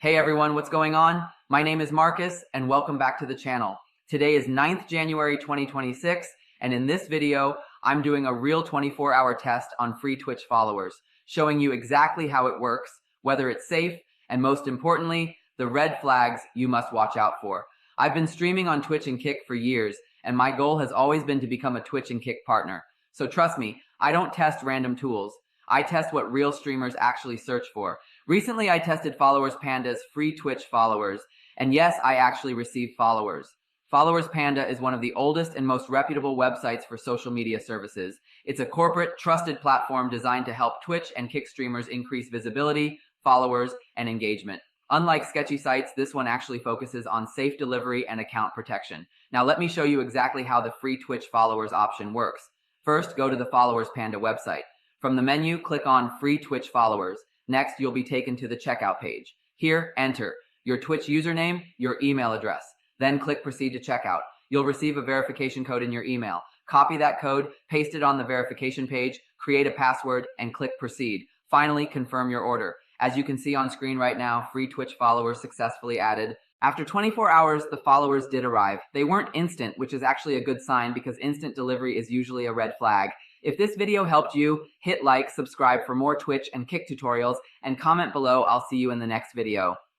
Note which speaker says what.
Speaker 1: Hey everyone, what's going on? My name is Marcus and welcome back to the channel. Today is 9th January 2026 and in this video, I'm doing a real 24-hour test on free Twitch followers, showing you exactly how it works, whether it's safe, and most importantly, the red flags you must watch out for. I've been streaming on Twitch and Kick for years, and my goal has always been to become a Twitch and Kick partner. So trust me, I don't test random tools. I test what real streamers actually search for. Recently, I tested Followers Panda's free Twitch followers, and yes, I actually received followers. Followers Panda is one of the oldest and most reputable websites for social media services. It's a corporate, trusted platform designed to help Twitch and Kick streamers increase visibility, followers, and engagement. Unlike sketchy sites, this one actually focuses on safe delivery and account protection. Now let me show you exactly how the free Twitch followers option works. First, go to the Followers Panda website. From the menu, click on Free Twitch Followers. Next, you'll be taken to the checkout page. Here, enter your Twitch username, your email address. Then click Proceed to Checkout. You'll receive a verification code in your email. Copy that code, paste it on the verification page, create a password, and click Proceed. Finally, confirm your order. As you can see on screen right now, free Twitch followers successfully added. After 24 hours, the followers did arrive. They weren't instant, which is actually a good sign because instant delivery is usually a red flag. If this video helped you, hit like, subscribe for more Twitch and Kick tutorials, and comment below. I'll see you in the next video.